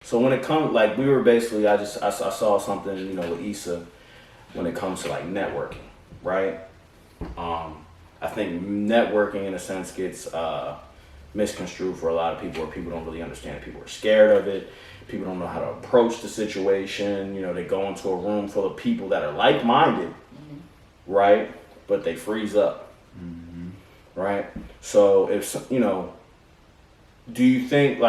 So when it comes, like we were basically, I saw something, with Issa when it comes to like networking, right? I think networking in a sense gets misconstrued for a lot of people, or people don't really understand it. People are scared of it. People don't know how to approach the situation. They go into a room full of people that are like-minded, right? But they freeze up, right? So do you think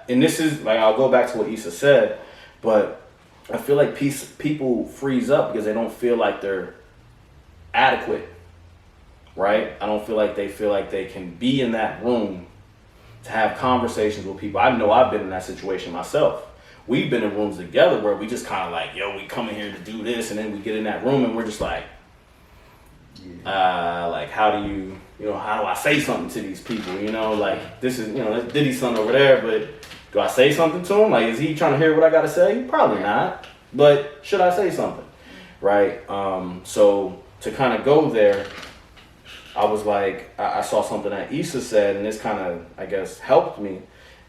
and this is like, I'll go back to what Issa said, but I feel like people freeze up because they don't feel like they're adequate, right? I don't feel like they can be in that room to have conversations with people. I know I've been in that situation myself. We've been in rooms together where we just kind of like, yo, we come in here to do this, and then we get in that room and we're just like, how do I say something to these people? Like this is, that's Diddy's son over there, but do I say something to him? Like, is he trying to hear what I got to say? Probably not. But should I say something? Right? So to kind of go there, I was like, I saw something that Issa said, and this kind of, I guess, helped me.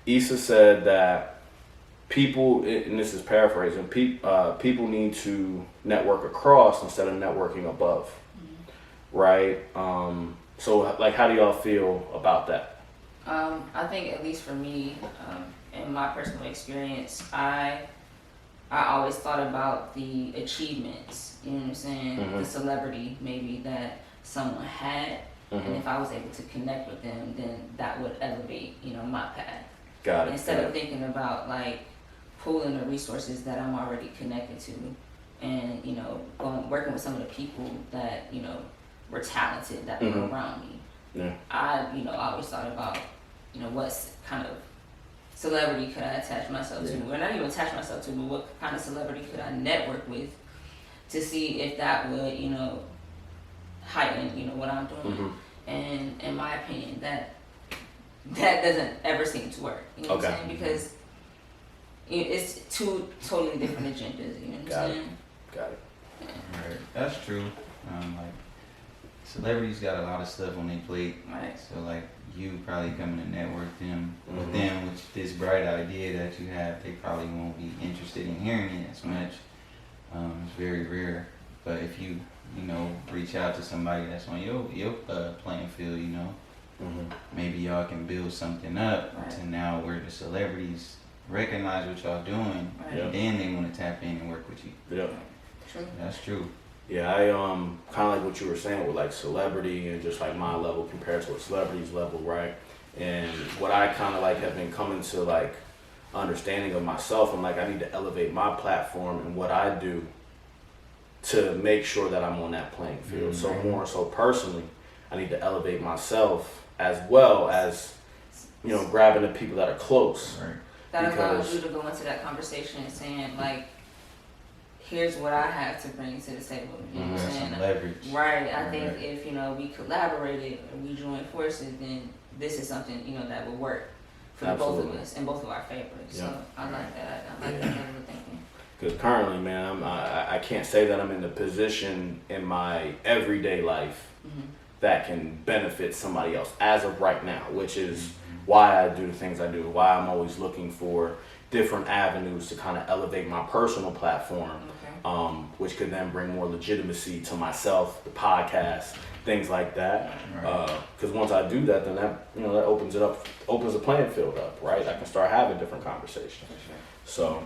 Issa said that people, and this is paraphrasing, people need to network across instead of networking above. Right? So, like, how do y'all feel about that? I think, at least for me, in my personal experience, I always thought about the achievements, you know what I'm saying? The celebrity, maybe, that someone had, and if I was able to connect with them, then that would elevate, my path. Got it. Instead of thinking about, like, pooling the resources that I'm already connected to, and, working with some of the people that, were talented, that were around me. Yeah. I always thought about, what kind of celebrity could I attach myself to, or not even attach myself to, but what kind of celebrity could I network with to see if that would, heighten, what I'm doing. And in my opinion, that doesn't ever seem to work. You know what I'm saying? Because it's two totally different agendas. You know what I'm saying? Got it. Yeah. Right. That's true. Like, celebrities got a lot of stuff on their plate. Right. So like, you probably coming to network them with them, with this bright idea that you have, they probably won't be interested in hearing it as much. It's very rare. But if you reach out to somebody that's on your playing field, maybe y'all can build something up to now where the celebrities recognize what y'all doing, and then they want to tap in and work with you. Yeah. True. That's true. Yeah, I kind of like what you were saying with like celebrity and just like my level compared to a celebrity's level, right? And what I kind of like have been coming to like understanding of myself, I'm like, I need to elevate my platform and what I do to make sure that I'm on that playing field. So more so personally, I need to elevate myself as well as, grabbing the people that are close. Right. That allows you to go into that conversation and saying, like, here's what I have to bring to the table. You know what I'm saying? Some leverage. Right. I think if, we collaborated or we joined forces, then this is something, that would work for both of us and both of our favors. Yeah. So I like that. I like that level of thinking. Because currently, man, I can't say that I'm in the position in my everyday life that can benefit somebody else as of right now, which is why I do the things I do, why I'm always looking for different avenues to kind of elevate my personal platform, which could then bring more legitimacy to myself, the podcast, things like that. Because once I do that, then that opens the playing field up, right? I can start having different conversations. So,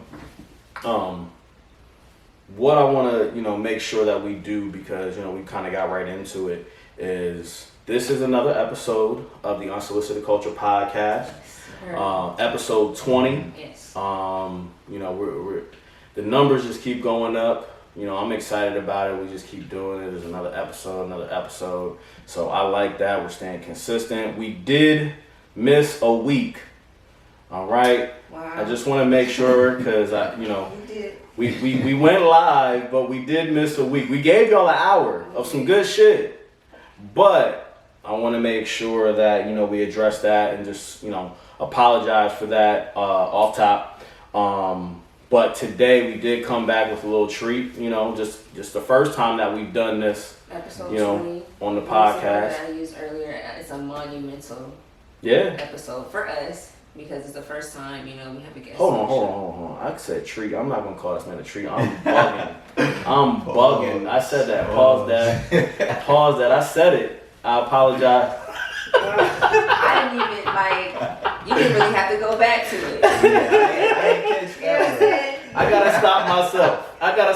what I want to make sure that we do, because we kind of got right into it, is this is another episode of the Unsolicited Culture Podcast. Episode 20. Yes. We're the numbers just keep going up. I'm excited about it. We just keep doing it. There's another episode. So I like that. We're staying consistent. We did miss a week. All right. Wow. I just want to make sure, because we went live, but we did miss a week. We gave y'all an hour of some good shit, but I want to make sure that we address that and just apologize for that off top. But today we did come back with a little treat. Just the first time that we've done this. Episode 20 on the podcast. That I used earlier. It's a monumental Yeah. episode for us. because it's the first time, you know, we have a guest. Hold on. I said treat. I'm not gonna call this man a treat. I'm bugging. I'm bugging. I said that. Pause that. Pause that. I said it. I apologize. I didn't even you didn't really have to go back to it. I gotta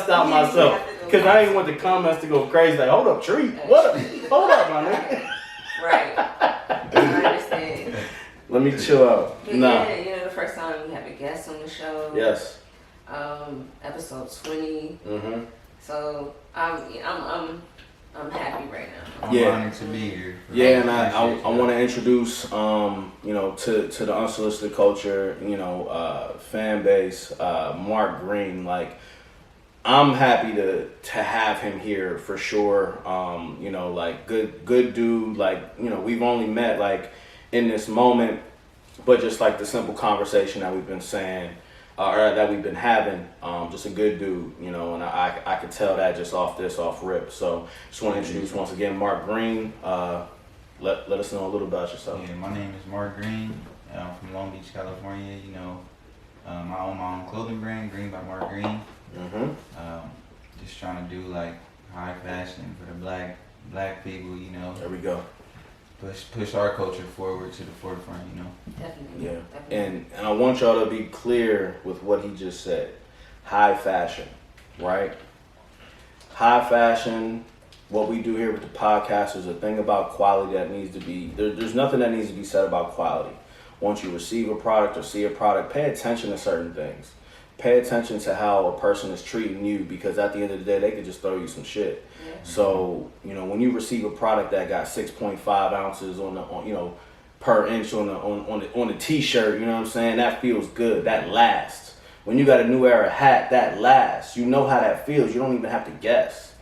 stop myself. Because I ain't want the comments to go crazy. Like, hold up, treat. What up? Hold up, my nigga. Right. I understand. Let me chill out. But yeah, you know, the first time we have a guest on the show. Yes. Episode 20. Mm-hmm. So I'm happy right now. I'm honored to be here. Yeah, and I want to introduce, you know, to the Unsolicited Culture, you know, fan base, Mark Green. Like, I'm happy to have him here for sure. You know, like good dude. Like, you know, we've only met like in this moment, but just like the simple conversation that we've been saying. Or that we've been having, just a good dude, you know, and I could tell that just off rip. So just want to introduce once again Mark Green. Let us know a little about yourself. Yeah, my name is Mark Green. I'm from Long Beach, California. You know, I own my own clothing brand, Green by Mark Green. Mm-hmm. Just trying to do like high fashion for the black people. You know. There we go. Push our culture forward to the forefront, you know. Definitely. Yeah. Definitely. And I want y'all to be clear with what he just said. High fashion, right? High fashion. What we do here with the podcast is a thing about quality that needs to be. There's nothing that needs to be said about quality. Once you receive a product or see a product, pay attention to certain things. Pay attention to how a person is treating you, because at the end of the day, they could just throw you some shit. Yeah. So, you know, when you receive a product that got 6.5 ounces on you know, per inch on the t-shirt, you know what I'm saying? That feels good. That lasts. When you got a New Era hat, that lasts. You know how that feels. You don't even have to guess.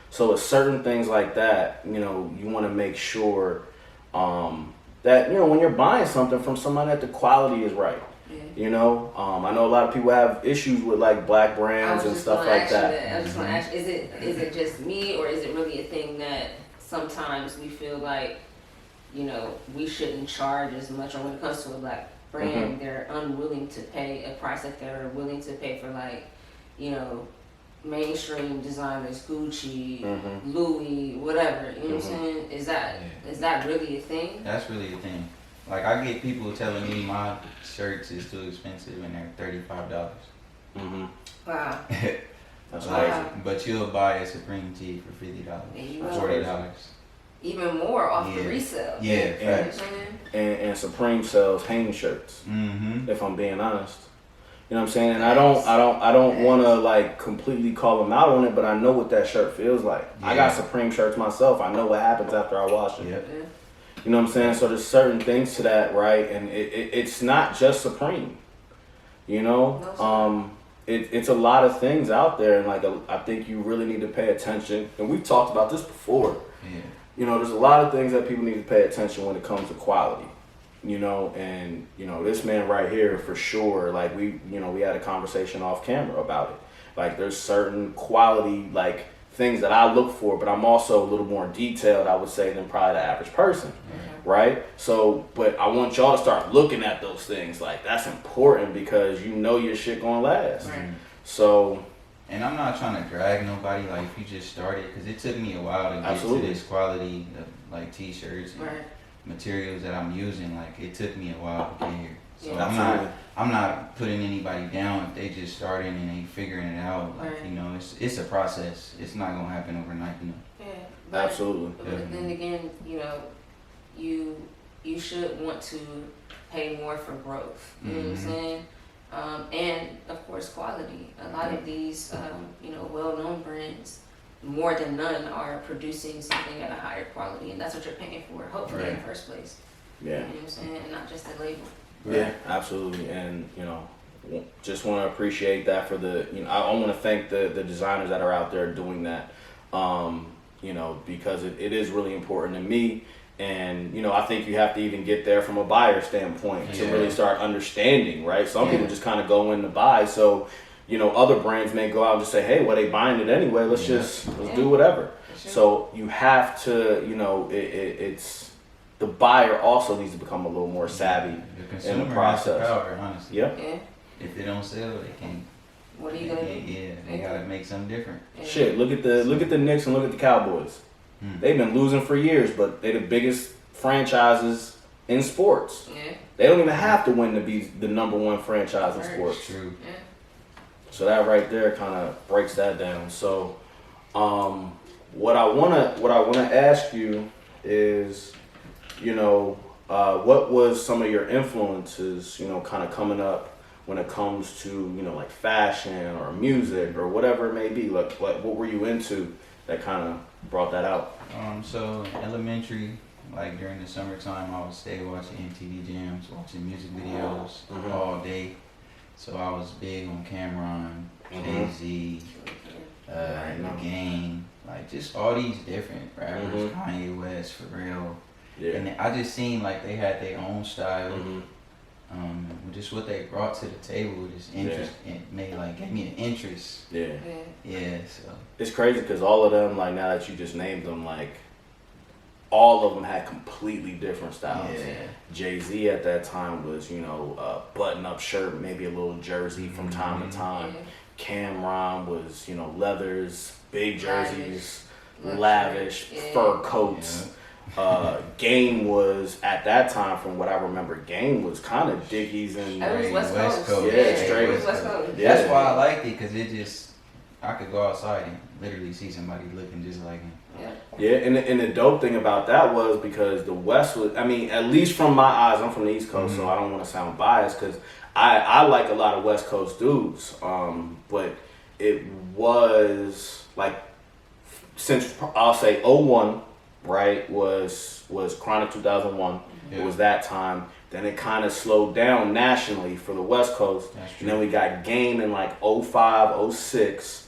So it's certain things like that, you know, you want to make sure that, you know, when you're buying something from somebody, that the quality is right. Yeah. You know, I know a lot of people have issues with like black brands and stuff like that. I was just want to ask, is it just me, or is it really a thing that sometimes we feel like, you know, we shouldn't charge as much, or when it comes to a black brand, they're unwilling to pay a price that they're willing to pay for, like, you know, mainstream designers, Gucci, Louis, whatever. You know what I'm saying? Is that really a thing? That's really a thing. Like, I get people telling me my shirts is too expensive and they're $35. Wow. That's crazy. But you'll buy a Supreme tee for $50, $40. Even more off the resale. Yeah, facts. And Supreme sells hang shirts. If I'm being honest, you know what I'm saying. And I don't want to like completely call them out on it, but I know what that shirt feels like. I got Supreme shirts myself. I know what happens after I wash it. Yep. You know what I'm saying? So there's certain things to that, right? And it's not just Supreme. You know, it's a lot of things out there, and like I think you really need to pay attention. And we've talked about this before. Yeah. You know, there's a lot of things that people need to pay attention when it comes to quality. You know, and you know, this man right here for sure. Like we had a conversation off camera about it. Like there's certain quality like things that I look for, but I'm also a little more detailed, I would say, than probably the average person, right? So, but I want y'all to start looking at those things. Like that's important because you know your shit gonna last. Right. So. And I'm not trying to drag nobody, like if you just started, because it took me a while to get to this quality of like t-shirts and materials that I'm using. Like it took me a while to get here. So I'm not putting anybody down if they just starting and they figuring it out. Like you know, it's a process. It's not gonna happen overnight. You know. Yeah. But, Absolutely. But then again, you know, you should want to pay more for growth. You know what I'm saying? And of course, quality. A lot of these, you know, well-known brands, more than none, are producing something at a higher quality, and that's what you're paying for, hopefully in the first place. Yeah. You know what I'm saying? And not just the label. Yeah, absolutely. And, you know, just want to appreciate that for the, you know, I want to thank the designers that are out there doing that, you know, because it is really important to me. And, you know, I think you have to even get there from a buyer standpoint to really start understanding, right? Some people just kind of go in to buy. So, you know, other brands may go out and just say, hey, well, they buying it anyway. Let's do whatever. Sure. So you have to, you know, it's the buyer also needs to become a little more savvy The consumer in the process. has the power, honestly. Yeah. Yeah. If they don't sell, they can't. What are you gonna do? Yeah, they gotta make something different. Yeah. Shit, look at the Knicks and look at the Cowboys. They've been losing for years, but they're the biggest franchises in sports. Yeah. They don't even have to win to be the number one franchise in Right. sports. True. Yeah. So that right there kind of breaks that down. So, what I wanna ask you is, what was some of your influences, kind of coming up when it comes to, like fashion or music or whatever it may be. Like what were you into that kind of brought that out? So in elementary, like during the summertime, I would stay watching MTV Jams, watching music videos all day. So I was big on Cameron, Jay-Z, The Game, like just all these different rappers, Kanye West, for real. Yeah. And I just seen like they had their own style. Just what they brought to the table, just interest, and gave me an interest. Yeah. Yeah, so It's crazy because all of them, like now that you just named them, like all of them had completely different styles. Yeah. Jay-Z at that time was, button-up shirt, maybe a little jersey from time to time. Cameron was, leathers, big jerseys, lavish, fur coats. Game was at that time, from what I remember, Game was kind of Dickies and It was West Coast. Yeah, straight. It was West Coast. Yeah. That's why I liked it, because it just, I could go outside and literally see somebody looking just like him. Yeah, and the dope thing about that was because the West was, I mean, at least from my eyes, I'm from the East Coast, so I don't want to sound biased because I like a lot of West Coast dudes, but it was like, since I'll say 01, right, was Chronic 2001. It was that time. Then it kind of slowed down nationally for the West Coast. And then we got Game in like 05, 06.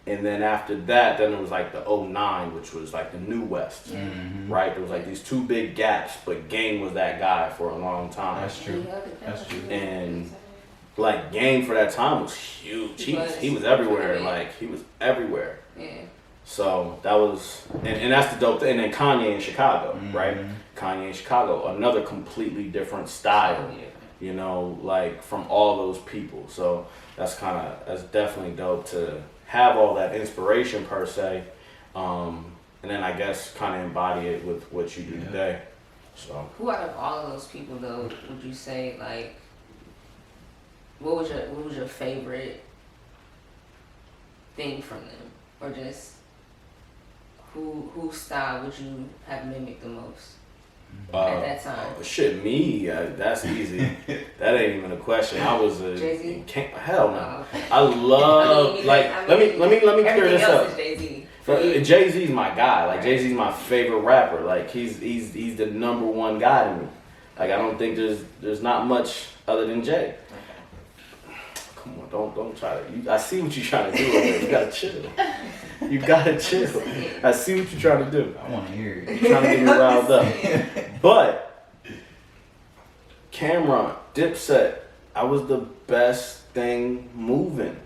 And then after that, then it was like the 09, which was like the New West, right? There was like these two big gaps, but Game was that guy for a long time. That's true. That's true. And like Game for that time was huge. He was everywhere. Like he was everywhere. Yeah. So that was, and that's the dope thing. And then Kanye in Chicago, right? Kanye in Chicago, another completely different style, like from all those people. So that's definitely dope to have all that inspiration per se, and then I guess kind of embody it with what you do today. So who out of all of those people though would you say, like, what was your favorite thing from them, or just whose style would you have mimicked the most at that time? Shit, me, that's easy. That ain't even a question. I was a Jay-Z? hell no. Oh, okay. I love let me clear this up. Is Jay-Z. Jay-Z's my guy. Like Jay-Z's my favorite rapper. Like he's the number one guy to me. Like I don't think there's not much other than Jay. Come on, don't try to. I see what you're trying to do over there. You gotta chill. You gotta chill. I see what you're trying to do. I want to hear it. You're trying to get me riled up. But Cameron, Dipset, I was the best thing moving.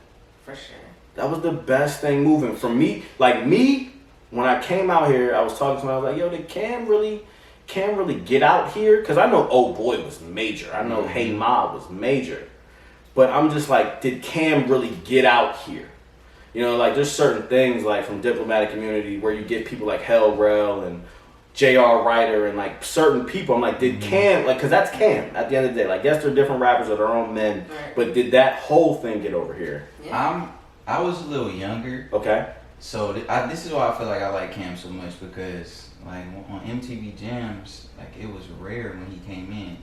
For sure. That was the best thing moving for me. Like me, when I came out here, I was talking to him. I was like, "Yo, did Cam really get out here?" Because I know Oh Boy was major. I know Hey Ma was major. But I'm just like, did Cam really get out here? Like there's certain things like from diplomatic community where you get people like Hell Rel and J.R. Ryder and like certain people. I'm like, did Cam, like, because that's Cam at the end of the day. Like, yes, they're different rappers, are their own men, but did that whole thing get over here? Yeah. I was a little younger. Okay. So this is why I feel like I like Cam so much, because like on MTV Jams, like it was rare when he came in.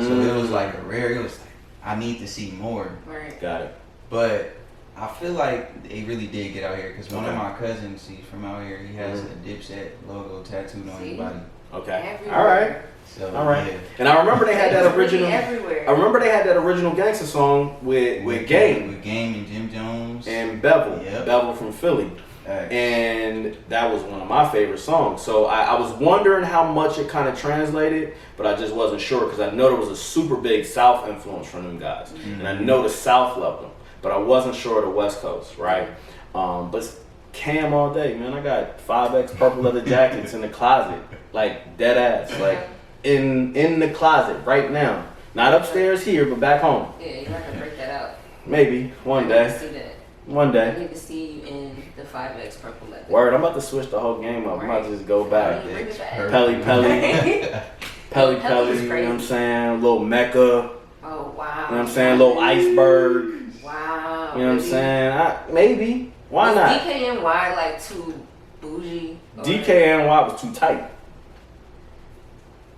So it was like it was like, I need to see more. Right. Got it. But I feel like they really did get out here, because one of my cousins, he's from out here, he has a Dipset logo tattooed on his body. Okay. Everywhere. All right. So, All right. yeah. And I remember they had that original. Everywhere. I remember they had that original gangster song with Game. With Game and Jim Jones. And Bevel. Yep. Bevel from Philly. And that was one of my favorite songs. So I was wondering how much it kind of translated, but I just wasn't sure, because I know there was a super big South influence from them guys. And I know the South loved them, but I wasn't sure of the West Coast, right? But Cam all day, man. I got 5X purple leather jackets in the closet, like dead ass. Like in the closet right now. Not upstairs here, but back home. Yeah, you're not gonna break that out. Maybe one I day. need to see that. One I day. need to see you in the 5X purple leather. Word, I'm about to switch the whole game up. I'm about to just go back. Bring it back. Pelly, Pelly Pelly, was you know crazy. what I'm saying? Little Mecca, you know Oh wow. what I'm saying? Little iceberg, Wow. you know what I'm saying? Maybe. Why Was not? DKNY like too bougie? Or- DKNY was too tight.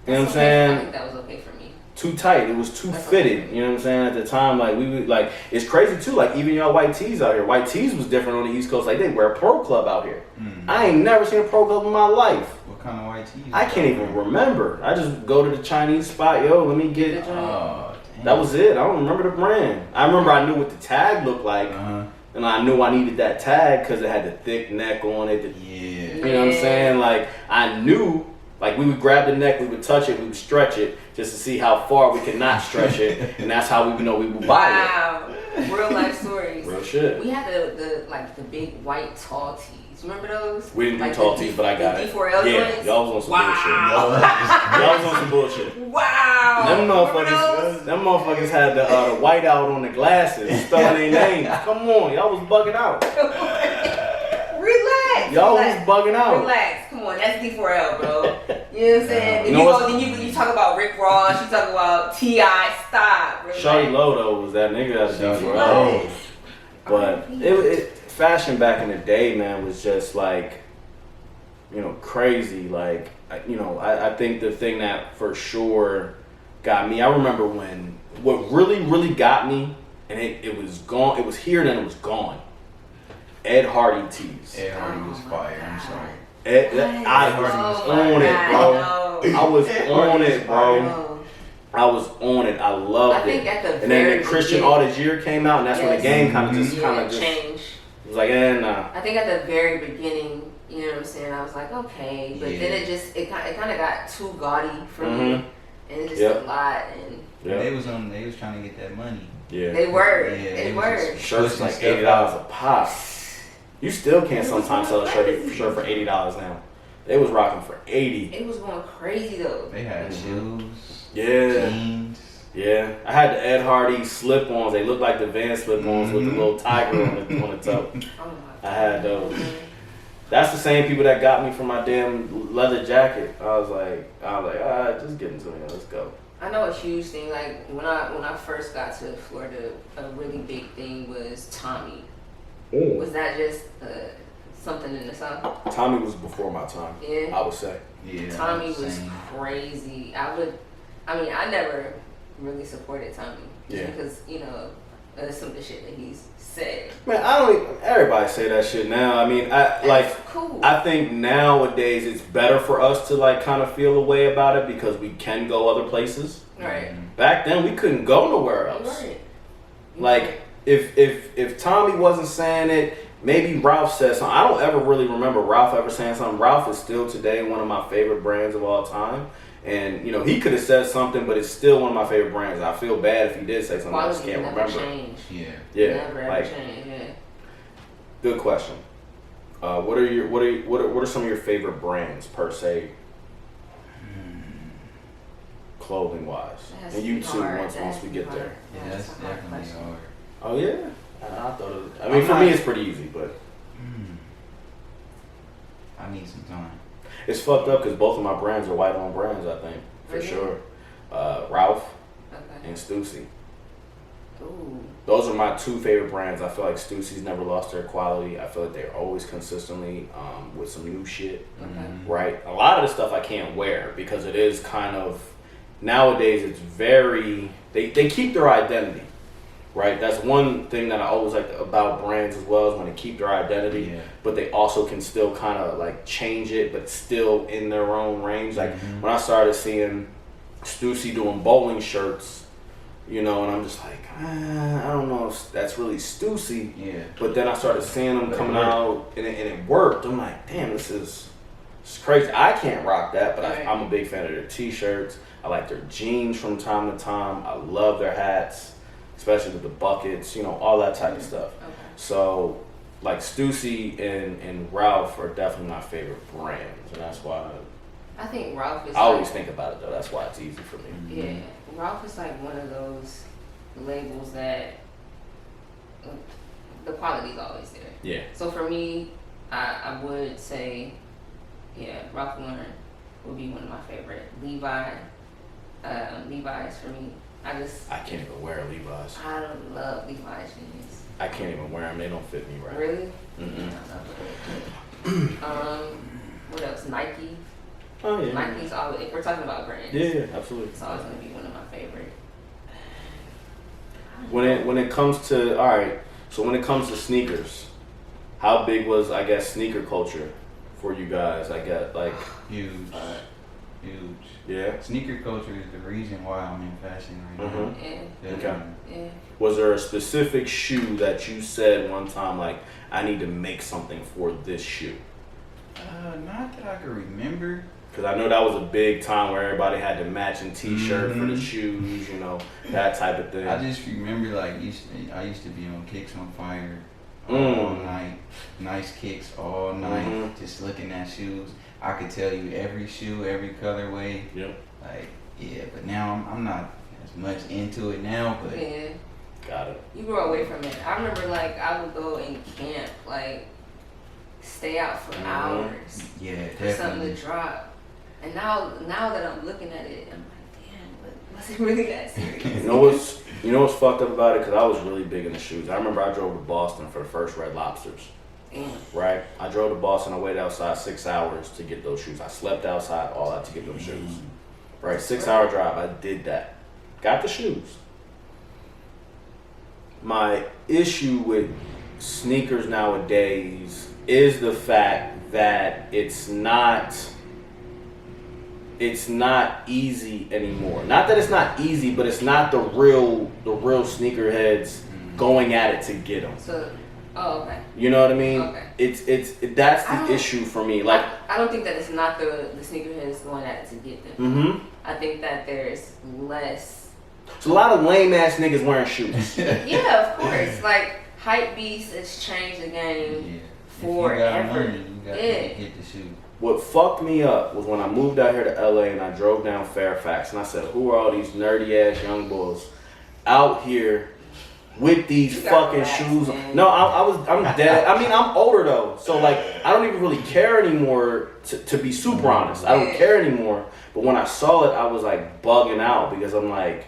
You know what I'm That's okay. I saying? think that was okay for me. Too tight. It was too That's fitted. okay. You know what I'm saying? At the time, like we would like. It's crazy too. Like even y'all white tees out here. White tees was different on the East Coast. Like they wear a pro club out here. I ain't never seen a pro club in my life. What kind of white tees? I can't even remember. I just go to the Chinese spot. Yo, let me get. Oh, damn. That was it. I don't remember the brand. I remember I knew what the tag looked like, and I knew I needed that tag because it had the thick neck on it. Yeah. You know what I'm saying? Like I knew. Like we would grab the neck, we would touch it, we would stretch it just to see how far we could not stretch it, and that's how we would know we would buy Wow. Real life stories. it. Real shit. We had the big white tall tees. Remember those? We didn't do Like tall the tees, but I got the it. D4L Yeah, joints? y'all was on some Wow. bullshit. Y'all was on some bullshit. Wow. Them Remember those? motherfuckers had the white out on the glasses, spelling their names. Come on, y'all was bugging out. Relax. Y'all relax. was bugging out. Relax. Come on, that's D4L, bro. You know what I'm saying? You If know you what's- go, then you talk about Rick Ross, you talk about T.I. Stop. Relax. Shawty Low though was that nigga that Shawty D4L. Low. But fashion back in the day, man, was just like, you know, crazy. Like, I think the thing that for sure got me, I remember when, what really got me, and it was gone, it was here, then it was gone. Ed Hardy tees. Ed Hardy was fire. I'm sorry. I was on it, bro. I was on it, bro. I was on it. I loved I think it. at the And then very the Christian beginning- Audigier came out, and that's when the Yes. game kind of Yeah, just change. it was like, nah. I think at the very beginning, you know what I'm saying, I was like, okay, but then it kind of got too gaudy for me, and it just a lot, and They was trying to get that money. Yeah. they were, Yeah, they it were. was Shirts like Pushing stuff $80 a pop. You still can't sometimes sell a shirt for $80 now. They was rocking for $80. It was going crazy though. They had shoes, Yeah. jeans. Yeah. I had the Ed Hardy slip-ons. They looked like the Van slip-ons with the little tiger on the toe. Oh my I had those. That's the same people that got me for my damn leather jacket. I was like, all right, just get into it. Let's go. I know a huge thing. Like when I first got to Florida, a really big thing was Tommy. Was that just something in the South? Tommy was before my time. Yeah. I would say. Yeah. Tommy was same. crazy. I never really supported Tommy. Just Yeah. because, of some of the shit that he's said. Man, everybody say that shit now. I mean, That's cool. I think nowadays it's better for us to like kind of feel a way about it because we can go other places. Right. Back then we couldn't go nowhere else. Right. Like if Tommy wasn't saying it, maybe Ralph said something. I don't ever really remember Ralph ever saying something. Ralph is still today one of my favorite brands of all time. And he could have said something, but it's still one of my favorite brands. I feel bad if he did say something. I just can't never remember. change. Yeah, Never ever like change. Yeah. good question. What are some of your favorite brands per se, clothing wise? That has And to you be too. hard. Once That has we to be get there. hard. Yeah, that's a hard definitely question. hard. Oh yeah. I thought it was, I mean, for me it's pretty easy, but I need some time. it's fucked up because both of my brands are white owned brands. I think for Really? sure. Ralph Okay. and Stussy. Ooh. Those are my two favorite brands. I feel like Stussy's never lost their quality. I feel like they're always consistently with some new shit. Okay. Right? A lot of the stuff I can't wear because it is kind of, nowadays it's very, they keep their identity. Right? That's one thing that I always like about brands as well is when they keep their identity, but they also can still kind of like change it, but still in their own range. Like when I started seeing Stussy doing bowling shirts, and I'm just like, I don't know if that's really Stussy. Yeah. But then I started seeing them coming out, and it worked. I'm like, damn, this is crazy. I can't rock that, but I'm a big fan of their t-shirts. I like their jeans from time to time. I love their hats, especially with the buckets, all that type of stuff. Okay. So, like Stussy and Ralph are definitely my favorite brands, and that's why I think Ralph is. I always think about it though. That's why it's easy for me. Yeah, Ralph is like one of those labels that the quality's always there. Yeah. So for me, I would say, yeah, Ralph Lauren would be one of my favorite. Levi's for me. I can't even wear Levi's. I love Levi's jeans. I can't even wear them. They don't fit me right. Really? Mm-mm. What else? Nike. Oh yeah. Nike's always, if we're talking about brands. Yeah, absolutely. It's always gonna be one of my favorite. When it comes to when it comes to sneakers, how big was sneaker culture for you guys? I guess like huge. Yeah. Sneaker culture is the reason why I'm in fashion right now. Yeah. Okay. Yeah. Was there a specific shoe that you said one time like I need to make something for this shoe? Not that I can remember. Because I know that was a big time where everybody had the matching T-shirt for the shoes, that type of thing. I just remember I used to be on Kicks on Fire all night, nice kicks all night, just looking at shoes. I could tell you every shoe, every colorway. Yep. But now I'm not as much into it now, but yeah. Got it. You grew away from it. I remember I would go in camp, stay out for hours. Yeah, for something to drop. And now that I'm looking at it, I'm like, damn, but was it really that serious? You know what's fucked up about it? Because I was really big into shoes. I remember I drove to Boston for the first Red Lobsters. Damn. Right? I drove to Boston. I waited outside 6 hours to get those shoes. I slept outside, all that to get those shoes. Right? 6 hour drive. I did that. Got the shoes. My issue with sneakers nowadays is the fact that it's not easy anymore. Not that it's not easy, but it's not the real sneakerheads going at it to get them. So, okay. You know what I mean? Okay. That's the issue for me. Like, I don't think that it's not the sneakerheads going at it to get them. Mm-hmm. I think that there's less. It's a lot of lame ass niggas wearing shoes. Yeah, of course. Hype Beast has changed the game forever. If you got money, you got to get the shoes. What fucked me up was when I moved out here to LA and I drove down Fairfax and I said, who are all these nerdy ass young boys out here with these fucking shoes? Man. No, I'm dead. I mean, I'm older though, so I don't even really care anymore. To be super honest, I don't care anymore. But when I saw it, I was bugging out because I'm like,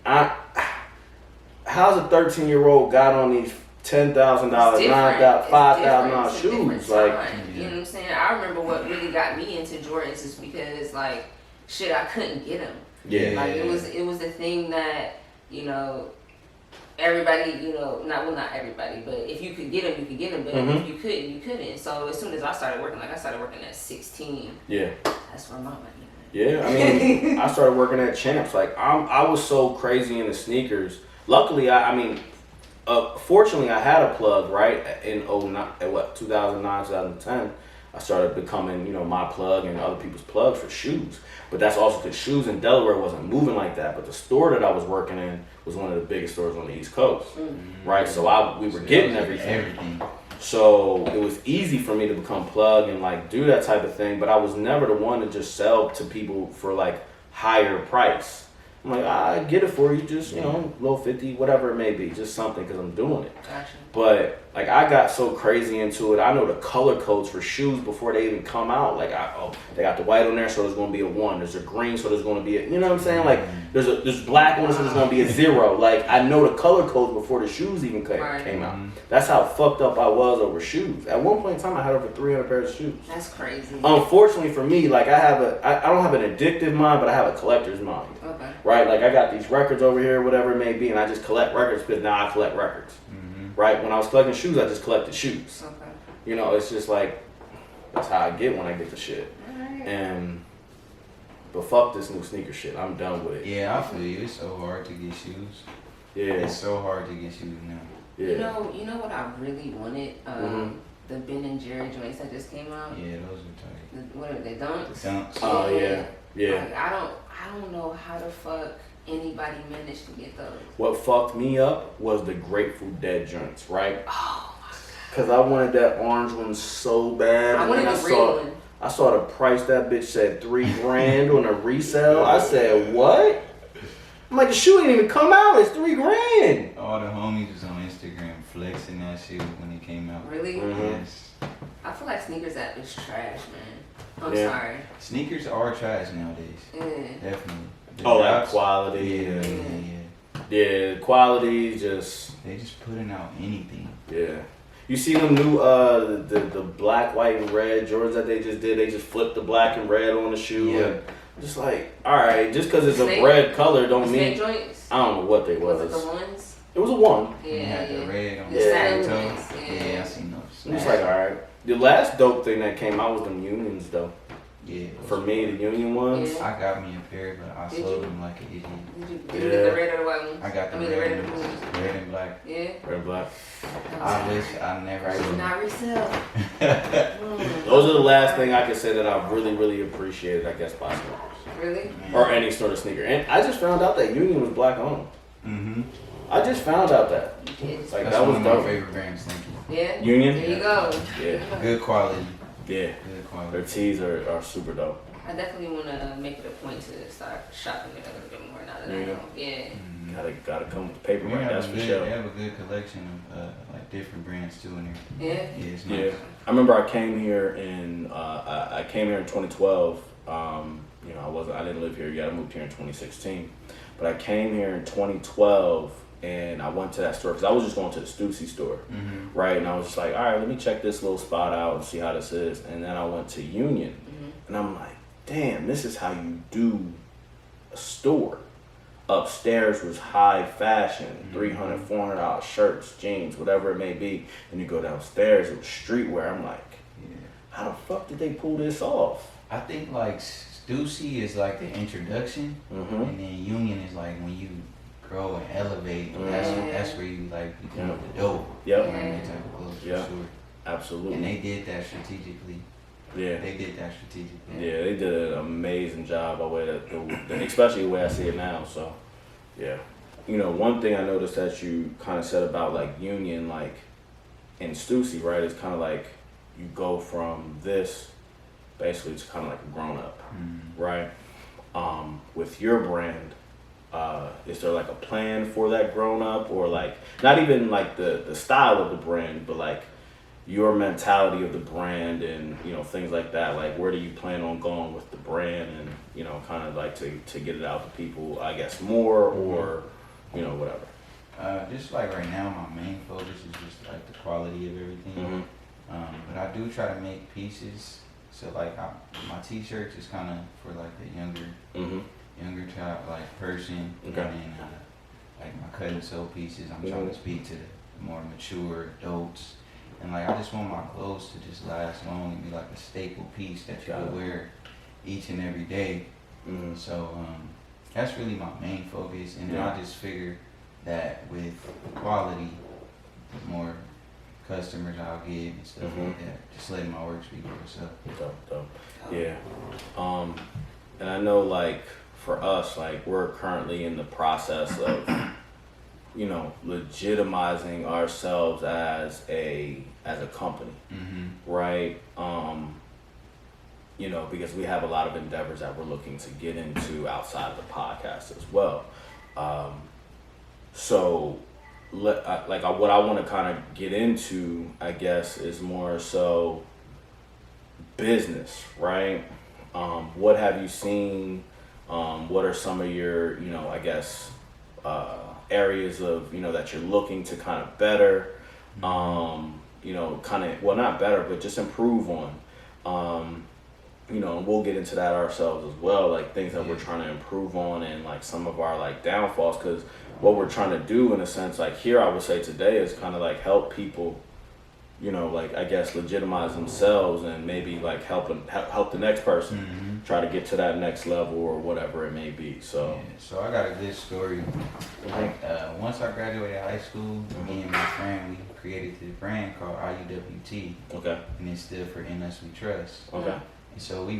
how's a 13-year-old got on these $10,000, $9,000, $5,000 shoes? You know what I'm saying? I remember what really got me into Jordans is because I couldn't get them. Yeah. It was the thing that everybody, not everybody, but if you could get them, you could get them. But if you couldn't, you couldn't. So as soon as I started working, I started working at 16. Yeah. That's where my money went. Yeah, I mean, I started working at Champs. I was so crazy into sneakers. Luckily, fortunately, I had a plug, right? In 2009, 2010, I started becoming, my plug and other people's plugs for shoes. But that's also because shoes in Delaware wasn't moving like that. But the store that I was working in was one of the biggest stores on the East Coast, right? So we were getting everything. So it was easy for me to become plug and do that type of thing. But I was never the one to just sell to people for higher price. I'm I get it for you, just, low 50, whatever it may be, just something because I'm doing it. Gotcha. But I got so crazy into it. I know the color codes for shoes before they even come out. They got the white on there, so there's going to be a 1. There's a green, so there's going to be a, you know what I'm saying? There's black on it, so there's going to be a 0. I know the color codes before the shoes even came out. That's how fucked up I was over shoes. At one point in time, I had over 300 pairs of shoes. That's crazy. Unfortunately for me, I don't have an addictive mind, but I have a collector's mind. Okay. Right? I got these records over here, whatever it may be, and I just collect records because now I collect records. Right? When I was collecting shoes, I just collected shoes. Okay. It's just that's how I get when I get the shit. Right. But fuck this new sneaker shit. I'm done with it. Yeah, I feel you. It's so hard to get shoes. Yeah. It's so hard to get shoes now. Yeah. You know what I really wanted? The Ben and Jerry joints that just came out. Yeah, those are tight. What are they, Dunks? The Dunks. Oh yeah. Yeah. I don't know how the fuck anybody managed to get those. What fucked me up was the Grateful Dead joints, right? Oh my god. Because I wanted that orange one so bad. I wanted the red one. I saw the price. That bitch said $3,000 on a resale. I said, what? I'm like, the shoe ain't even come out. It's $3,000. All the homies was on Instagram flexing that shit when it came out. Really? Mm-hmm. Yes. I feel like sneakers app is trash, man. I'm Yeah. sorry. Sneakers are trash nowadays. Yeah. Definitely. The Oh, like drops- quality. Yeah, And, yeah. yeah, quality just, They just putting out anything. yeah. You see them new, the black, white, and red Jordans that they just did? They just flipped the black and red on the shoe. Yeah. And just like, all right, just because it's a Snake- red color don't Snake mean, joints? I don't know what they Was was. it the ones? It was a 1. Yeah, You had the yeah. red on The the satin toe. ones, yeah. Yeah, I seen those. I'm just like, all right. The last dope thing that came out was them unions, though. Yeah. For me, the union ones. Yeah. I got me a pair, but I Did sold you? them like an idiot. Did you get the red or the white ones? I got the the red red or the blue ones, ones. red and black. Yeah. Red and black. I wish I never I did sold not resell. Those are the last thing I can say that I really, really appreciated, I guess, by sneakers. Really? Or any sort of sneaker. And I just found out that Union was black owned. Mm-hmm. I just found out that. Yes. Like, That's that one was of my dope. favorite brands. Thank you. Yeah. Union? There you go. Yeah. Good quality. Yeah. Good Their quality. tees are super dope. I definitely want to make it a point to start shopping it a little bit more now that I Yeah. know. Yeah. Mm-hmm. Gotta come with the They paperwork, have, that's a for good, sure. they have a good collection of like different brands too in there. Yeah. Yeah, it's Yeah. nice. I remember I came here in I came here in 2012. You know, I didn't live here yet. I moved here in 2016. But I came here in 2012 and I went to that store because I was just going to the Stussy store, Mm-hmm. right? And I was just like, all right, let me check this little spot out and see how this is. And then I went to Union, and I'm like, damn, this is how you do a store. Upstairs was high fashion, $300, $400 shirts, jeans, whatever it may be. And you go downstairs, it was streetwear. I'm like, Yeah. how the fuck did they pull this off? I think like Stussy is like the introduction, Mm-hmm. and then Union is like when you grow and elevate. That's where you like become Yeah. the dope. Yep. Wearing that type of clothes Yeah. for sure. Absolutely. And they did that strategically. Yeah. They did that strategically. Yeah, they did an amazing job by way that, especially the way I see it now. So, yeah. You know, one thing I noticed that you kind of said about like Union, like in Stussy, right? It's kind of like you go from this basically to kind of like a grown up, right? With your brand, is there like a plan for that grown up, or like not even like the style of the brand, but like your mentality of the brand and, you know, things like that? Like, where do you plan on going with the brand and, you know, kind of like to get it out to people, I guess, more, or, you know, whatever? Just like right now, my main focus is just like the quality of everything. But I do try to make pieces. So like my t-shirts is kind of for like the younger child, like person. Okay. And then like my cut and sew pieces, I'm trying to speak to the more mature adults. And like I just want my clothes to just last long and be like a staple piece that you could wear each and every day. So that's really my main focus. And then I just figure that with quality, the more customers I'll get and stuff like that. Just letting my work speak for itself. Dope. Yeah. And I know, like, for us, like, we're currently in the process of, you know, legitimizing ourselves as a company, right? You know, because we have a lot of endeavors that we're looking to get into outside of the podcast as well. So, what I want to kind of get into, I guess, is more so business, right? What have you seen? What are some of your, you know, I guess, areas of, you know, that you're looking to kind of better, you know, kind of, well, not better, but just improve on, you know, and we'll get into that ourselves as well, like things that we're trying to improve on and like some of our like downfalls, because what we're trying to do in a sense, like here I would say today, is kind of like help people, you know, like I guess legitimize themselves and maybe like help the next person try to get to that next level or whatever it may be. So Yeah, so I got a good story. Like once I graduated high school, me and my friend, we created this brand called IUWT, okay, and it stood for In Us We Trust. okay, And so we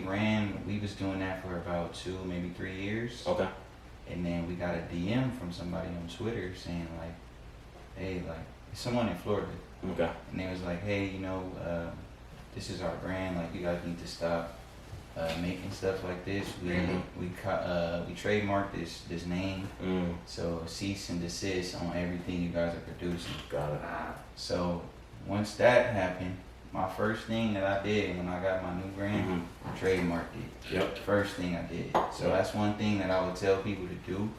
was doing that for about 2, maybe 3 years. okay, And then we got a DM from somebody on Twitter saying like, hey, like, someone in Florida. okay, And they was like, hey, you know, this is our brand. Like, you guys need to stop making stuff like this. We trademarked this name. So cease and desist on everything you guys are producing. Got it. So once that happened, my first thing that I did when I got my new brand, I trademarked it. Yep. First thing I did. So that's one thing that I would tell people to do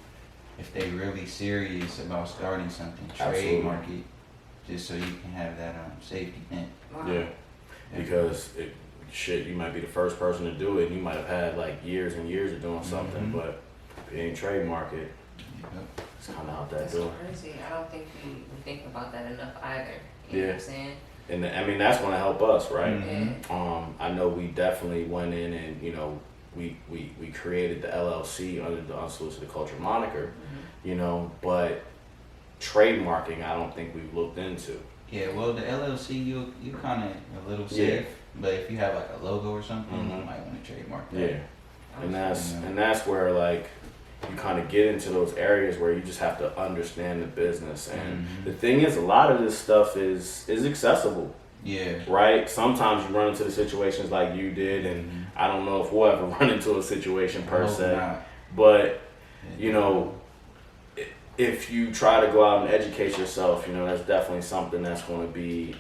if they really serious about starting something. Trademark it, just so you can have that safety net. Wow. Yeah. Because you might be the first person to do it, and you might have had like years and years of doing something, but if you ain't trademark it, it's kind of out that That's door. crazy. I don't think we think about that enough either. You know what I'm saying? And I mean, that's going to help us, right? I know we definitely went in and, you know, we created the LLC under the Unsolicited Culture moniker, you know, but trademarking, I don't think we've looked into. Yeah, well, the LLC, you kind of a little safe, but if you have like a logo or something, you might want to trademark that. Yeah, and that's where like you kind of get into those areas where you just have to understand the business. And the thing is, a lot of this stuff is accessible. Yeah. Right? Sometimes you run into the situations like you did, and I don't know if we'll ever run into a situation per se. Not. But, you know, if you try to go out and educate yourself, you know, that's definitely something that's going to be,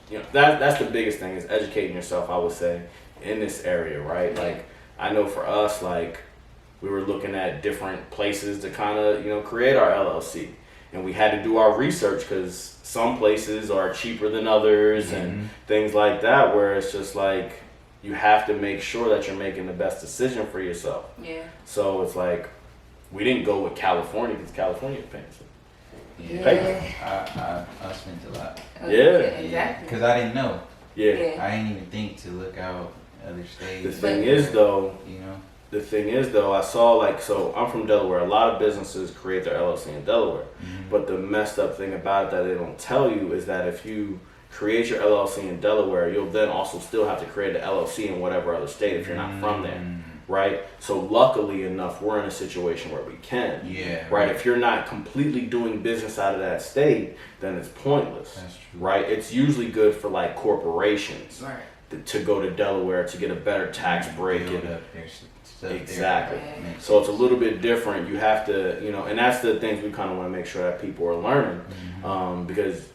you know, that's the biggest thing is educating yourself, I would say, in this area, right? Like, I know for us, like, we were looking at different places to kind of, you know, create our LLC. And we had to do our research because some places are cheaper than others and things like that, where it's just like, you have to make sure that you're making the best decision for yourself. Yeah. So it's like, we didn't go with California because California is paying some. Yeah. I spent a lot. Exactly. Because I didn't know. Yeah. I didn't even think to look out other states. The thing is though, you know. I saw like, so I'm from Delaware. A lot of businesses create their LLC in Delaware. But the messed up thing about it that they don't tell you is that if you create your LLC in Delaware, you'll then also still have to create an LLC in whatever other state if you're not from there. Right? So luckily enough, we're in a situation where we can. Yeah. Right? If you're not completely doing business out of that state, then it's pointless. That's true. Right? It's usually good for like corporations. Right. To go to Delaware to get a better tax break. Build And, up their stuff exactly. there. So it's a little bit different. You have to, you know, and that's the things we kind of want to make sure that people are learning, because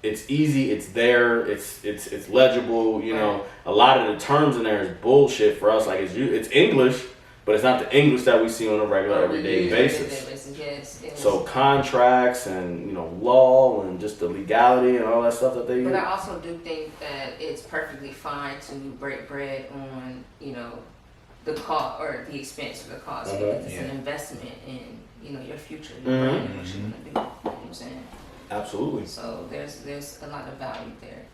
it's easy, it's there, it's legible. You know, a lot of the terms in there is bullshit for us. Like it's English, but it's not the English that we see on a regular everyday basis. Yes. So contracts and, you know, law and just the legality and all that stuff that they use. But I also do think that it's perfectly fine to break bread on, you know, the cost or the expense of the cost because it's an investment in, you know, your future, your brand, and what you're gonna do. You know what I'm saying? Absolutely. So there's a lot of value there.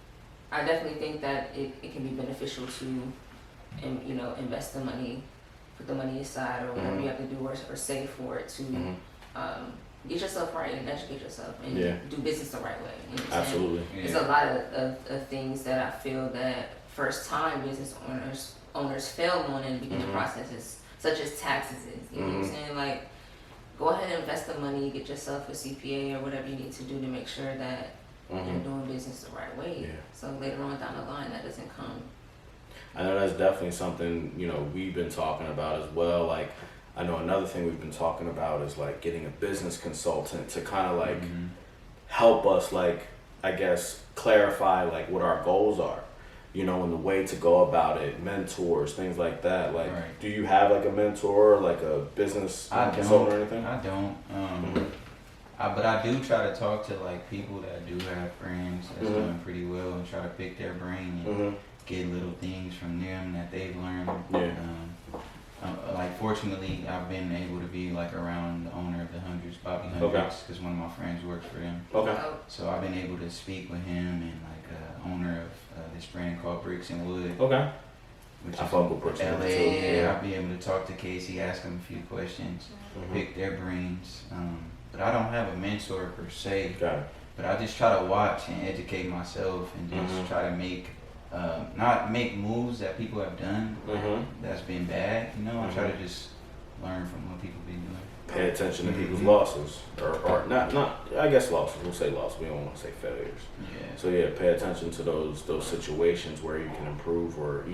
I definitely think that it can be beneficial to, you know, invest the money, put the money aside or whatever you have to do or save for it to get yourself right and educate yourself and do business the right way. You know what I'm saying? Absolutely. There's a lot of things that I feel that first time business owners fail on in the beginning processes, such as taxes. You know what I'm saying? Like, go ahead and invest the money, get yourself a CPA or whatever you need to do to make sure that you're doing business the right way. Yeah. So later on down the line, that doesn't come. I know that's definitely something, you know, we've been talking about as well. Like, I know another thing we've been talking about is like getting a business consultant to kind of like help us, like, I guess, clarify like what our goals are, you know, and the way to go about it, mentors, things like that. Like, do you have like a mentor or like a business consultant or anything? I don't. But I do try to talk to like people that do have friends that's doing pretty well and try to pick their brain and get little things from them that they've learned. Like, fortunately, I've been able to be like around the owner of the Hundreds, Bobby Hundreds, because one of my friends works for them. So I've been able to speak with him and like owner of this brand called Bricks and Wood. Which I is fuck with Bricks and Wood. LA. I'll be able to talk to Casey, ask him a few questions, pick their brains. But I don't have a mentor per se. But I just try to watch and educate myself and just try to make not make moves that people have done that's been bad, you know. I try to just learn from what people been doing. pay attention to people's losses, or not. I guess losses. We'll say losses. We don't want to say failures. Yeah. So yeah, pay attention to those situations where you can improve, or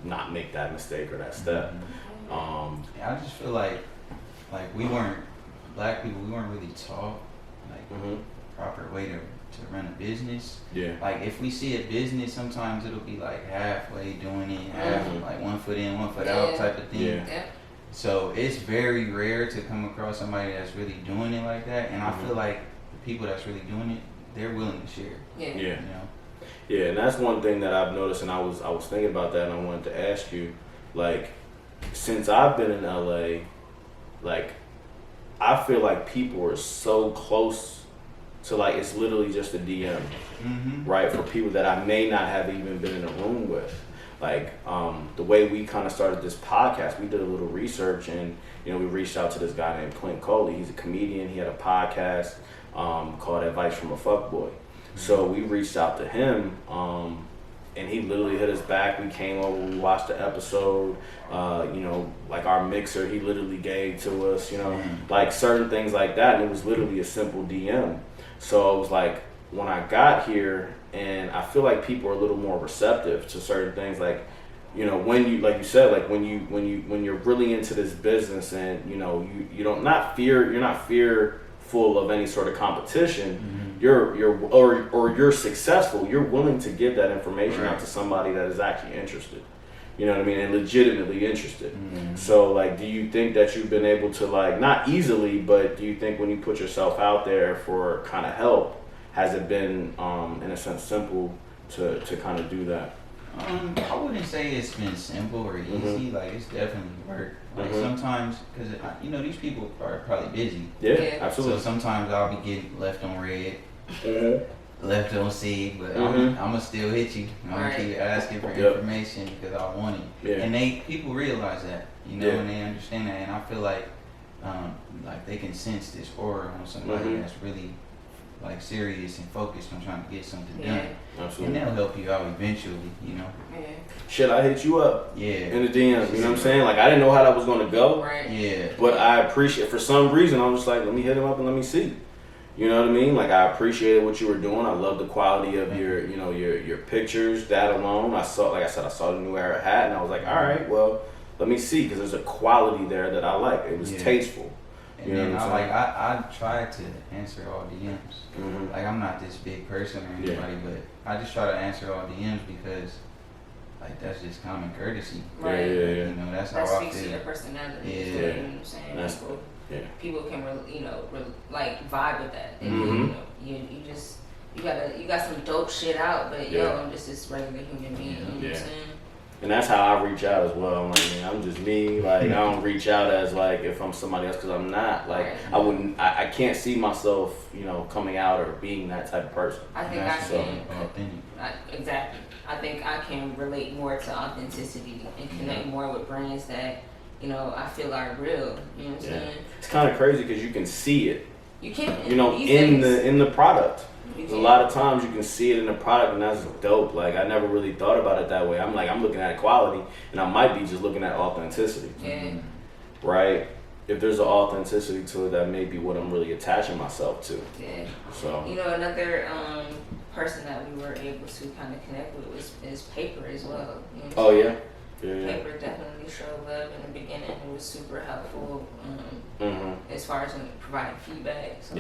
not make that mistake or that step. Yeah, I just feel like we weren't black people. We weren't really taught proper way to run a business. Yeah. Like if we see a business, sometimes it'll be like halfway doing it, half like 1 foot in, 1 foot out type of thing. Yeah. So it's very rare to come across somebody that's really doing it like that. And I feel like the people that's really doing it, they're willing to share. Yeah. You know? Yeah, and that's one thing that I've noticed, and I was thinking about that, and I wanted to ask you, like, since I've been in LA, like, I feel like people are so close to, like, it's literally just a DM, right? For people that I may not have even been in a room with. Like, the way we kind of started this podcast, we did a little research, and, we reached out to this guy named Clint Coley. He's a comedian. He had a podcast called Advice from a Fuckboy. So we reached out to him, and he literally hit us back. We came over, we watched the episode, like our mixer, he literally gave to us, like certain things like that. And it was literally a simple DM. So it was like, when I got here, and I feel like people are a little more receptive to certain things, like, when you, like you said, like when you're really into this business, and you're not fearful of any sort of competition, you're successful, you're willing to give that information out to somebody that is actually interested. You know what I mean? And legitimately interested. So, like, do you think that you've been able to, like, not easily, but do you think when you put yourself out there for kind of help, has it been, in a sense, simple to kind of do that? I wouldn't say it's been simple or easy. Like, it's definitely work. Like, sometimes, because, these people are probably busy. Yeah, absolutely. So sometimes I'll be getting left on red. Left on C, but I'm gonna still hit you. I'm gonna keep asking for information because I want it. Yeah. And people realize that, and they understand that. And I feel like they can sense this aura on somebody that's really like serious and focused on trying to get something done. Absolutely. And they'll help you out eventually, Shit, I hit you up. Yeah. In the DMs, you know what I'm saying? Like, I didn't know how that was gonna go. Right. Yeah. But I appreciate, for some reason, I was just like, let me hit him up and let me see. You know what I mean? Like, I appreciated what you were doing. I love the quality of your pictures. That alone, I saw the New Era hat, and I was like, all right, well, let me see, because there's a quality there that I like. It was tasteful. And then I tried to answer all DMs. Like, I'm not this big person or anybody, but I just try to answer all DMs because, like, that's just common courtesy. Right. Yeah. That's how I speaks feel. to your personality. Yeah. You know what I'm saying? That's People can like vibe with that. And, you got some dope shit out, but I'm just this regular human being. You know what I'm saying? And that's how I reach out as well. I'm like, man, I'm just me. Like, I don't reach out as like if I'm somebody else, because I'm not. Like, I can't see myself, coming out or being that type of person. I think authentic. Exactly. I think I can relate more to authenticity and connect more with brands that, I feel are real. You know what I'm saying? It's kind of crazy because you can see it. You can. In the product. A lot of times you can see it in the product, and that's dope. Like, I never really thought about it that way. I'm looking at quality, and I might be just looking at authenticity. Yeah. Right? If there's an authenticity to it, that may be what I'm really attaching myself to. Yeah. So. Another person that we were able to kind of connect with is Paper as well. Yeah. Paper definitely showed love in the beginning. It was super helpful as far as providing feedback. So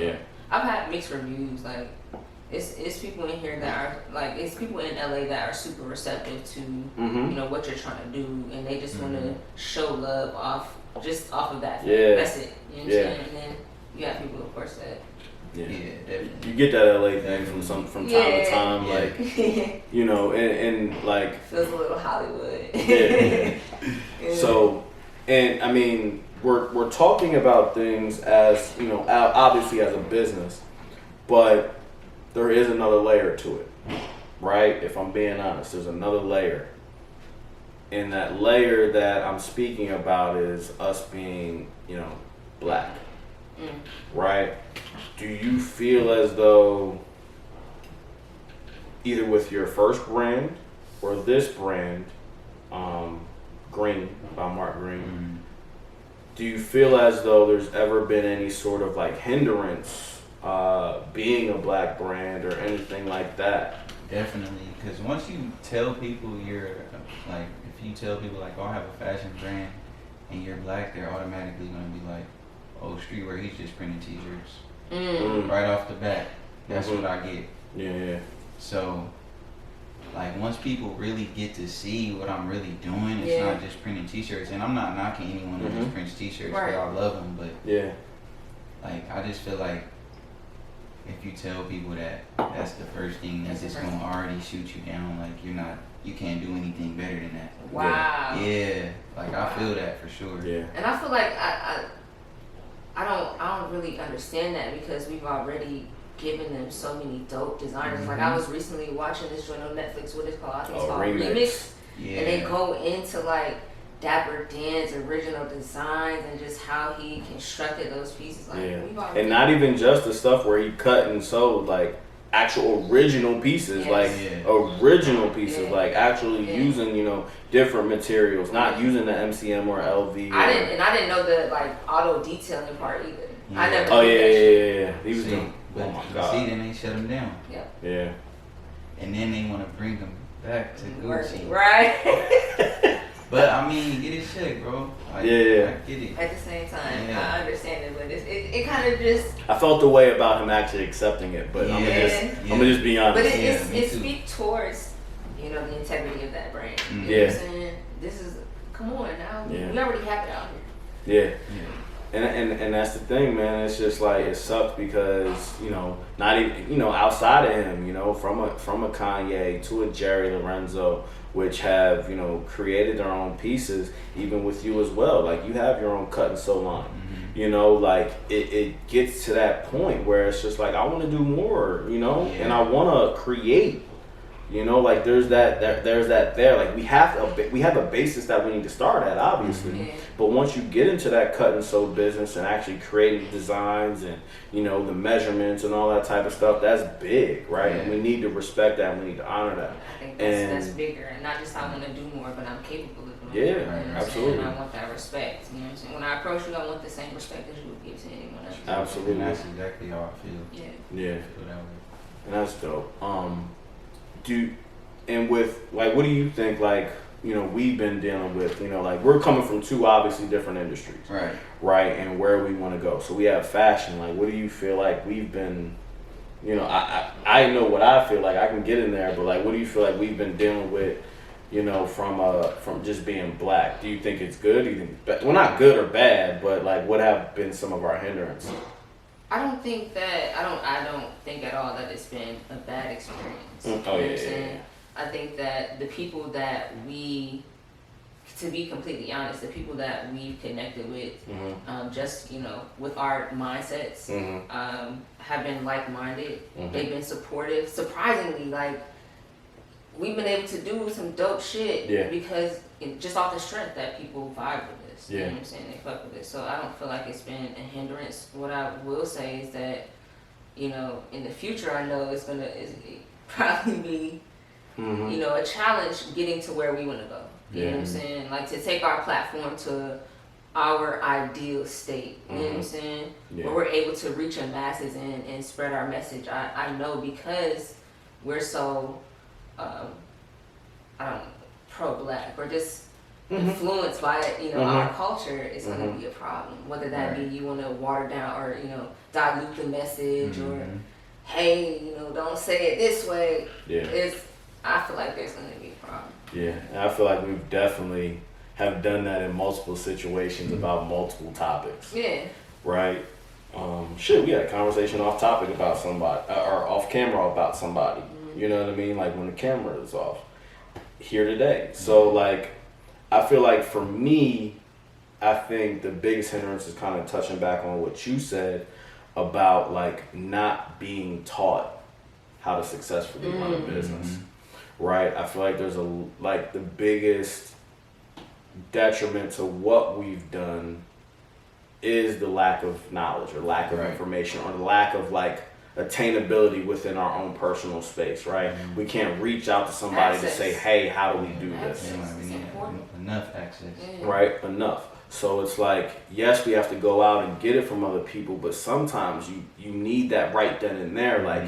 I've had mixed reviews. Like, it's people in here that are like, it's people in LA that are super receptive to what you're trying to do, and they just want to show love off of that. Yeah. That's it. You know what I'm saying? And then you have people, of course, that. Yeah, definitely. You get that LA thing from time to time, like, and like feels a little Hollywood. Yeah. So, and I mean, we're talking about things as, obviously as a business, but there is another layer to it, right? If I'm being honest, there's another layer. And that layer that I'm speaking about is us being, black, right? Do you feel as though either with your first brand or this brand, Green by Mark Green, do you feel as though there's ever been any sort of like hindrance being a black brand or anything like that? Definitely, because once you tell people you're like, if you tell people like, oh, I have a fashion brand and you're black, they're automatically gonna be like, oh, streetwear, he's just printing t-shirts. Right off the bat. That's what I get. Yeah. So, like, once people really get to see what I'm really doing, it's not just printing t-shirts. And I'm not knocking anyone who just prints t-shirts, Right. but I love them. But, Yeah. like, I just feel like if you tell people that that's the first thing that's just going to already shoot you down, like, you can't do anything better than that. Wow. Yeah. Like, I feel that for sure. Yeah. And I feel like I don't really understand that because we've already given them so many dope designers. Like I was recently watching this joint on Netflix. What it's called? I think it's called Remix. Yeah. And they go into like Dapper Dan's original designs and just how he constructed those pieces. Like we've already and not even just the stuff where he cut and sewed, like actual original pieces, original pieces, like actually using, you know, different materials, not using the MCM or LV. I didn't know the like auto detailing part either. Yeah. I never. Oh yeah. He was doing. But Oh my God. see, then they shut him down. Yeah. And then they want to bring him back to Gucci. Right. But I mean, get his check, bro. Like, Yeah. I get it. At the same time, I understand it, but it kind of just. I felt the way about him actually accepting it, but I'm gonna just be honest. But me it too. speaks towards, you know, the integrity of that brand. You know Yeah. what I'm saying? This is, come on now. Yeah. We already have it out here. Yeah. And that's the thing, man. It's just like it sucks because, you know, not even, you know, outside of him, you know, from a Kanye to a Jerry Lorenzo, which have, you know, created their own pieces, even with you as well. Like you have your own cut and sew line. You know, like it gets to that point where it's just like I want to do more, you know, and I want to create. You know, like there's that there. Like we have a basis that we need to start at, obviously. But once you get into that cut and sew business and actually creating designs and, you know, the measurements and all that type of stuff, that's big, right? And we need to respect that. We need to honor that. I think that's bigger, and not just I want to do more, but I'm capable of doing more. Yeah, absolutely. And I want that respect. You know what I'm saying? When I approach you, I want the same respect as you would give to anyone else. Absolutely. And that's exactly how I feel. Yeah. I feel that way. And that's dope. What do you think, like, you know, we've been dealing with, you know, like we're coming from two obviously different industries, right, and where we want to go. So we have fashion. Like, what do you feel like we've been, you know, I know what I feel like, I can get in there, but like, what do you feel like we've been dealing with, you know, from just being black? Do you think it's good? Do you think, well, not good or bad, but like, what have been some of our hindrances? I don't think at all that it's been a bad experience. Oh, you know what I'm yeah. saying? I think that the people that to be completely honest, the people that we've connected with, just, you know, with our mindsets, have been like-minded. They've been supportive. Surprisingly, like, we've been able to do some dope shit because just off the strength that people vibe with us. You know what I'm saying? They fuck with us. So I don't feel like it's been a hindrance. What I will say is that, you know, in the future, I know it's probably be, you know, a challenge getting to where we want to go. You know what I'm saying? Like, to take our platform to our ideal state. You know what I'm saying? Where we're able to reach the masses and spread our message. I know because we're so, pro-black. We're just influenced by, you know, our culture. It's going to be a problem. Whether that be you want to water down or, you know, dilute the message or, hey, you know, don't say it this way. I feel like there's going to be a problem. Yeah, and I feel like we've definitely have done that in multiple situations about multiple topics. Yeah. Right? We had a conversation off topic about somebody, or off camera about somebody. You know what I mean? Like when the camera is off. Here today. So like, I feel like for me, I think the biggest hindrance is kind of touching back on what you said about like not being taught how to successfully run a business. Right? I feel like there's the biggest detriment to what we've done is the lack of knowledge or lack of information or the lack of like attainability within our own personal space, right? We can't reach out to somebody to say, hey, how do we do this? Enough access. Right? Enough. So it's like, yes, we have to go out and get it from other people, but sometimes you need that right then and there. Like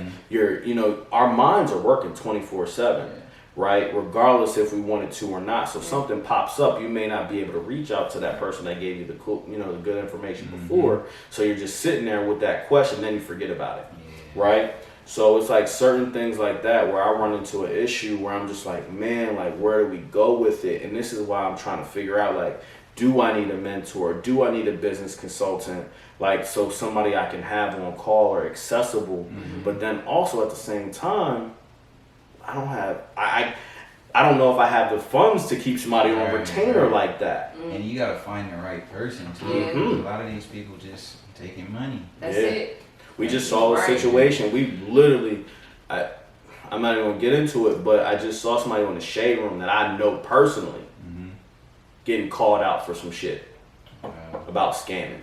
our minds are working 24/7, right? Regardless if we wanted to or not. So something pops up, you may not be able to reach out to that person that gave you the cool, the good information before. So you're just sitting there with that question, then you forget about it, right? So it's like certain things like that where I run into an issue where I'm just like, man, like where do we go with it? And this is why I'm trying to figure out, like, do I need a mentor? Do I need a business consultant? Like, so somebody I can have on call or accessible. But then also at the same time, I don't know if I have the funds to keep somebody on retainer like that. And you gotta find the right person too. A lot of these people just taking money. That's it. We just saw a situation. We literally, I'm not even gonna get into it, but I just saw somebody on the shade room that I know personally getting called out for some shit about scamming.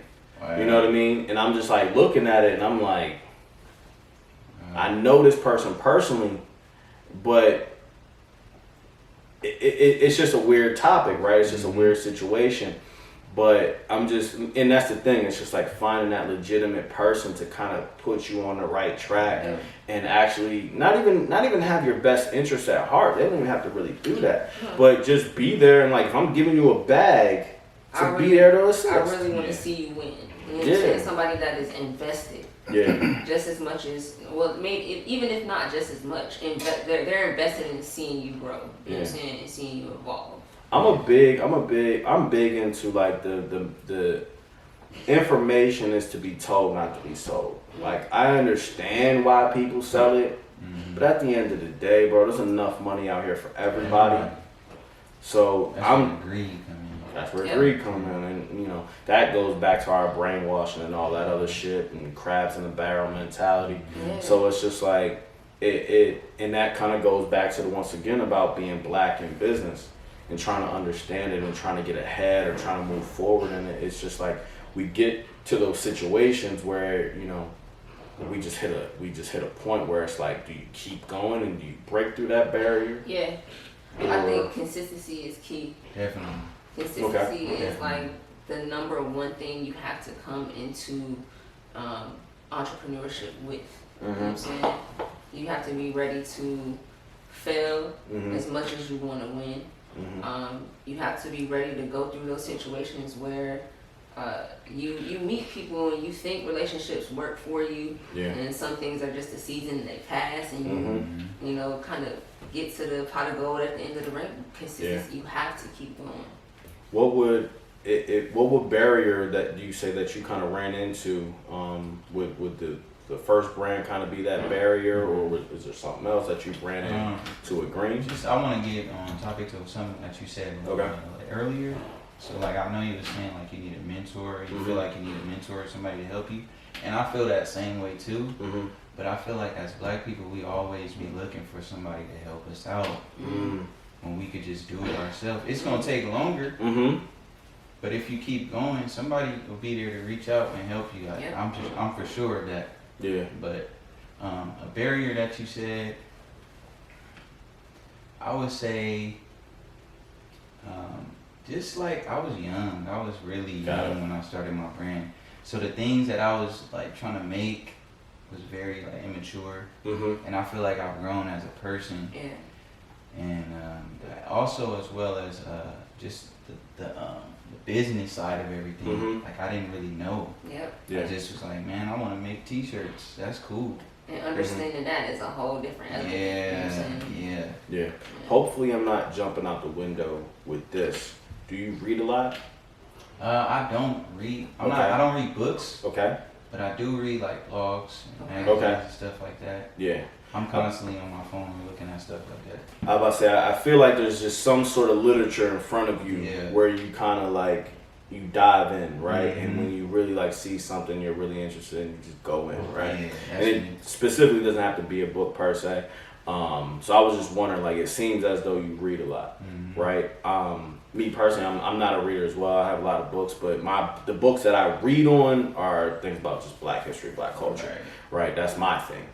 You know what I mean? And I'm just like looking at it and I'm like, I know this person personally, but it's just a weird topic, right? It's just a weird situation. But I'm just, and that's the thing, it's just like finding that legitimate person to kind of put you on the right track and actually not even have your best interest at heart. They don't even have to really do that. But just be there and like, if I'm giving you a bag, to be there to assist. I really want to see you win. You know what I'm saying? Somebody that is invested. Just as much as, well, maybe even if not just as much, they're invested in seeing you grow. You know what I'm saying? And seeing you evolve. I'm big into like the information is to be told, not to be sold. Like I understand why people sell it, but at the end of the day, bro, there's enough money out here for everybody. So that's where greed come in, and that goes back to our brainwashing and all that other shit and crabs in the barrel mentality. So it's just like and that kind of goes back to the once again about being black in business and trying to understand it and trying to get ahead or trying to move forward in it. It's just like we get to those situations where we just hit a point where it's like, do you keep going and do you break through that barrier? I think consistency is key. Definitely. Consistency is like the number one thing you have to come into entrepreneurship with. You know what I'm saying? You have to be ready to fail as much as you want to win. You have to be ready to go through those situations where you meet people and you think relationships work for you, and some things are just a season and they pass, and you kind of get to the pot of gold at the end of the rainbow. Consistency, you have to keep going. What would barrier that you say that you kind of ran into with the first brand kind of be that barrier, or is there something else that you ran into with Green? I want to get on topic to something that you said earlier. So like I know you were saying like you need a mentor, you feel like you need a mentor or somebody to help you, and I feel that same way too. But I feel like as black people, we always be looking for somebody to help us out when we could just do it ourselves. It's gonna take longer, but if you keep going, somebody will be there to reach out and help you. I'm for sure of that. But a barrier that you said, I would say, just like I was young. I was really young when I started my brand. So the things that I was like trying to make was very like immature, and I feel like I've grown as a person. And also as well as just the business side of everything. Like I didn't really know. I just was like, man, I want to make T-shirts. That's cool. And understanding that is a whole different element. Yeah. Hopefully, I'm not jumping out the window with this. Do you read a lot? I don't read. I don't read books. But I do read like blogs and magazines and stuff like that. I'm constantly on my phone looking at stuff like that. I was about to say, I feel like there's just some sort of literature in front of you where you kind of like, you dive in, right? And when you really like see something you're really interested in, you just go in, right? And it specifically doesn't have to be a book per se. So I was just wondering, like, it seems as though you read a lot, right? Me personally, I'm not a reader as well. I have a lot of books, but the books that I read on are things about just black history, black culture, right? That's my thing.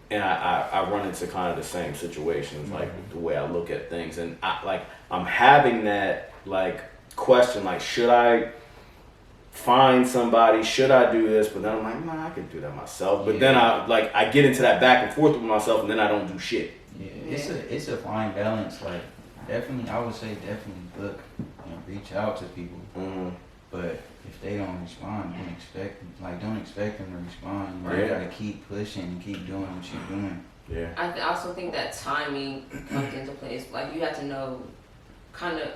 And I run into kind of the same situations, like the way I look at things, and I'm having that like question like, should I find somebody? Should I do this? But then I'm like, nah, I can do that myself. But then I get into that back and forth with myself, and then I don't do shit. Yeah, it's a fine balance. Like definitely, I would say definitely look and reach out to people. Mm-hmm. But if they don't respond, don't expect them to respond. You Right. gotta keep pushing and keep doing what you're doing. Yeah. I also think that timing comes into place. Like you have to know,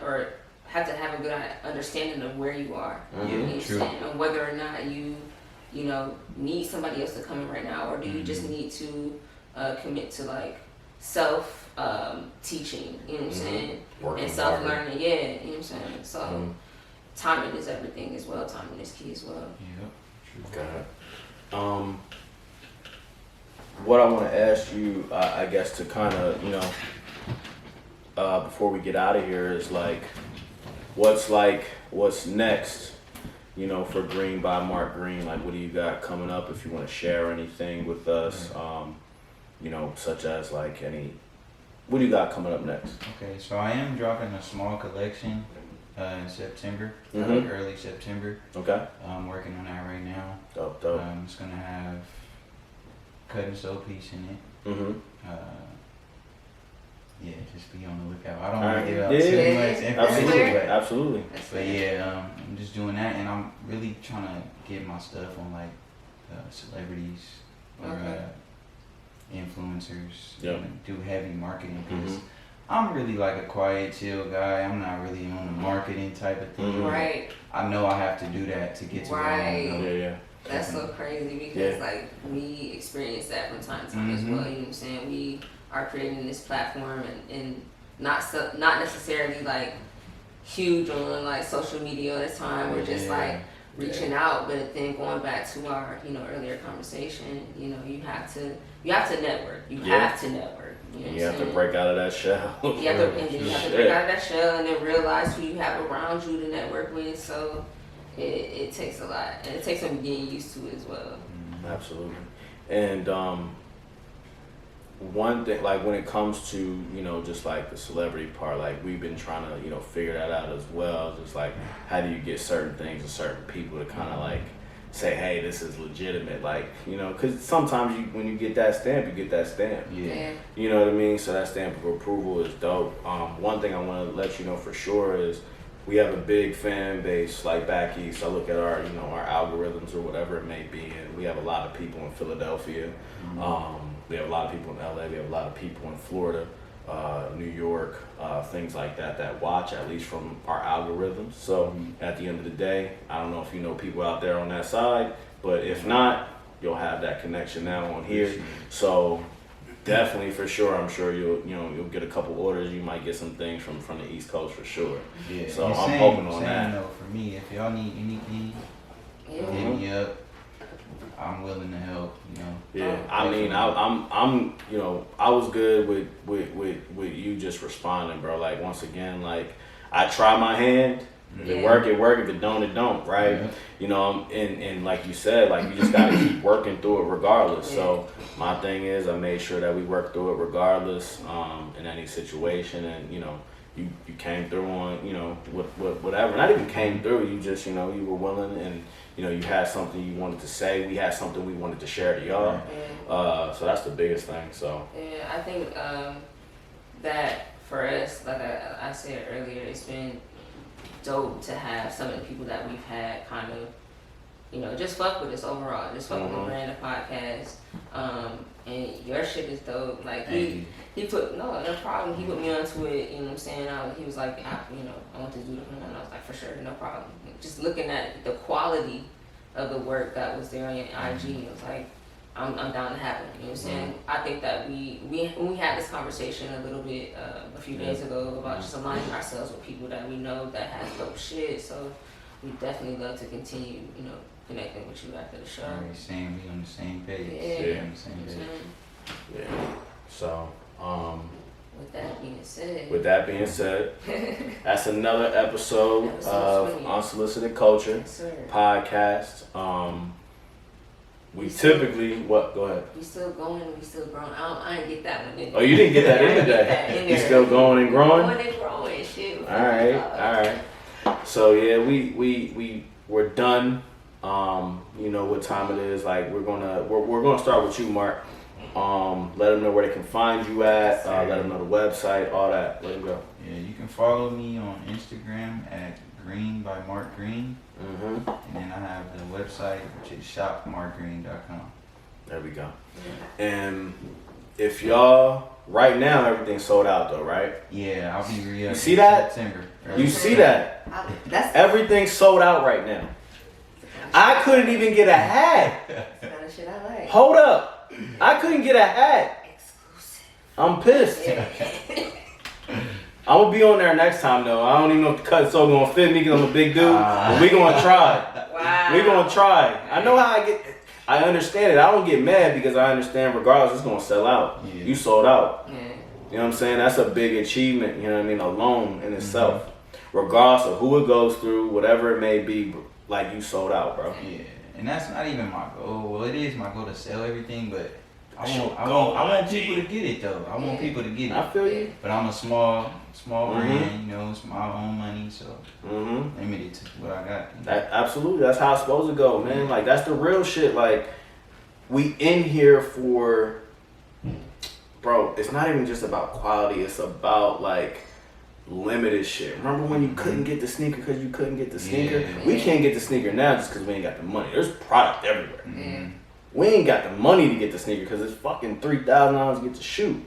or have to have a good understanding of where you are. Mm-hmm. You know what I'm True. saying? And whether or not you need somebody else to come in right now, or do you just need to commit to like self teaching. You know what I'm saying? Working and self harder. learning. Yeah. You know what I'm saying? So timing is everything as well. Timing is key as well. Yeah, true. Okay. What I want to ask you, I guess, to kind of, before we get out of here is like, what's next, for Green by Mark Green? Like, what do you got coming up? If you want to share anything with us, such as like what do you got coming up next? Okay, so I am dropping a small collection in September, early September. Okay. I'm working on that right now. Dope. It's gonna have cut and sew piece in it. Mm-hmm. Yeah, just be on the lookout. I don't All want right. to give out Yeah, too yeah. much information, Absolutely. but Absolutely. But yeah, I'm just doing that, and I'm really trying to get my stuff on like celebrities or influencers. Yep. And do heavy marketing because I'm really like a quiet, chill guy. I'm not really on the marketing type of thing. Mhm. Right. I know I have to do that to get to where I Right. want to go. Yeah. That's so crazy because Yeah. like we experience that from time to time as well. You know what I'm saying? We are creating this platform and not necessarily like huge on like social media at the time. We're just like reaching out, but then going back to our earlier conversation, you have to network. You have to network. You know You have to break out of that shell. You have to break out of that shell and then realize who you have around you to network with. So it takes a lot, and it takes some getting used to as well. Absolutely. And one thing, like when it comes to just like the celebrity part, like we've been trying to figure that out as well. Just like how do you get certain things to certain people to kind of like say, hey, this is legitimate, like because sometimes when you get that stamp, you get that stamp. Yeah. You know what I mean? So that stamp of approval is dope. One thing I want to let you know for sure is we have a big fan base like back east. I look at our our algorithms or whatever it may be, and we have a lot of people in Philadelphia. We have a lot of people in LA. We have a lot of people in Florida, New York, things like that watch, at least from our algorithms. So at the end of the day, I don't know if you know people out there on that side, but if not, you'll have that connection now on here. So definitely, for sure, I'm sure you'll get a couple orders. You might get some things from the East Coast for sure. Yeah. So And I'm hoping on that. Though, for me, if y'all need anything, hit me up. I'm willing to help. Yeah, I mean, I'm I was good with you just responding, bro. Like once again, like I try my hand. If it work, it work. If it don't, right? Yeah. And like you said, like you just gotta keep working through it regardless. So my thing is, I made sure that we work through it regardless, in any situation, and you came through on whatever. Not even came through. You just you were willing, and you had something you wanted to say. We had something we wanted to share to y'all. So that's the biggest thing. So yeah, I think that for us, like I said earlier, it's been dope to have some of the people that we've had kind of, just fuck with us overall. Just fuck with the brand of podcast. And your shit is dope. Like he put no problem. He put me onto it. You know what I'm saying? He was like, I want to do this one. And I was like, for sure, no problem. Just looking at the quality of the work that was there on your IG, it was like, I'm down to have it. You know what I'm saying? I think that when we had this conversation a little bit a few days ago about just aligning ourselves with people that we know that has dope shit. So we definitely love to continue, connecting with you after the show. Alright, we on the same page. Yeah. On the same page. yeah. So With that being said, that's another episode of Unsolicited Culture yes, sir. Podcast. We typically what? Go ahead. We still going, we still growing. I didn't get that one in. Oh, you didn't get that in today. You still going and growing? Going and growing, shit. All right. So yeah, we're done. You know what time it is. Like we're gonna start with you, Mark. Let them know where they can find you at. Let them know the website, all that. Let them go. Yeah, you can follow me on Instagram at Green by Mark Green. Mm-hmm. And then I have the website, which is shopmarkgreen.com. There we go. And if y'all, right now everything's sold out though, right? Yeah, I'll be re-up. You see that? September. You see that? That's Everything's sold out right now. I couldn't even get a hat. the kind of shit I like. Hold up. I couldn't get a hat. Exclusive. I'm pissed. I'm gonna be on there next time though. I don't even know if the cut's so gonna fit me because I'm a big dude. But we gonna try. Wow. We gonna try. I know how I understand it. I don't get mad because I understand regardless it's gonna sell out. Yeah. You sold out. Yeah. You know what I'm saying? That's a big achievement, you know what I mean, alone in itself. Regardless of who it goes through, whatever it may be, like you sold out, bro. Yeah, and that's not even my goal. Well, it is my goal to sell everything, but I Sure. want people to get it though. I want people to get I it. feel you. But I'm a small Mhm. brand, you know, it's my own money, so Mm-hmm. limited to what I got. That absolutely. That's how it's supposed to go, man. Like that's the real shit. Like we in here for, bro. It's not even just about quality. It's about like limited shit. Remember when you couldn't get the sneaker because you couldn't get the sneaker? Yeah. We can't get the sneaker now just because we ain't got the money. There's product everywhere. Mhm. We ain't got the money to get the sneaker because it's fucking $3,000 to get the shoe.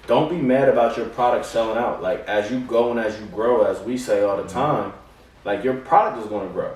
Don't be mad about your product selling out. Like as you go and as you grow, as we say all the time, like your product is gonna grow.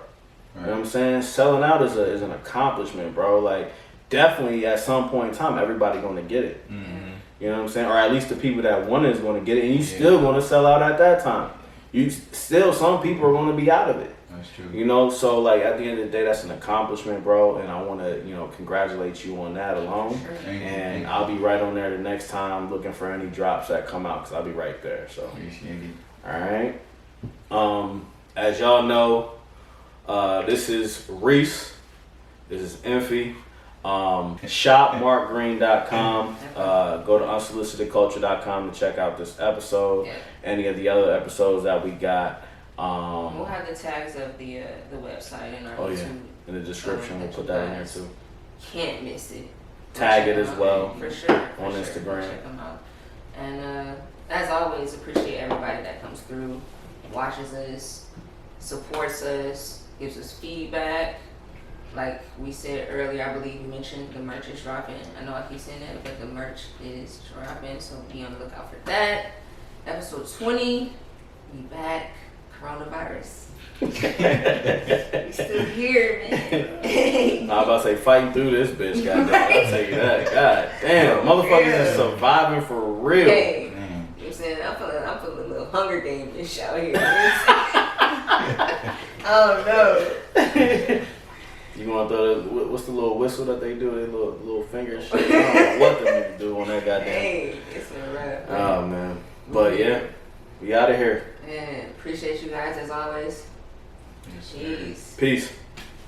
You know what I'm saying? Selling out is an accomplishment, bro. Like definitely at some point in time, everybody gonna get it. Mhm. You know what I'm saying? Or at least the people that want it is gonna get it, and you still gonna sell out at that time. You still, some people are gonna be out of it. That's true. You know, so like at the end of the day, that's an accomplishment, bro. And I want to, you know, congratulate you on that alone. Thank you, And thank I'll be right on there the next time looking for any drops that come out because I'll be right there. So, you. Appreciate it. all right. As y'all know, this is Reese. This is Emphy. Shopmarkgreen.com. Go to unsolicitedculture.com to check out this episode. Yeah. Any of the other episodes that we got. We'll have the tags of the website in our Oh, yeah. YouTube. In the description, we'll put that in there too. Can't miss it. Tag it Check as them well out. For sure. on Instagram. Check them out. And as always, appreciate everybody that comes through, watches us, supports us, gives us feedback. Like we said earlier, I believe you mentioned the merch is dropping. I know I keep saying that, but the merch is dropping, so be on the lookout for that. Episode 20, we back. Coronavirus. We still here, man. I was about to say fighting through this bitch, goddamn. I'll tell you that. God damn, motherfuckers is surviving for real. Hey, Man. you know what I'm saying? I'm feeling a little Hunger Game-ish out here. Oh no. You want to throw what's the little whistle that they do? Their little finger and shit. I don't know what them niggas do on that goddamn. Hey, it's a wrap. Oh man, but yeah, we out of here. Man, appreciate you guys as always. Yes, sir. Jeez. Peace.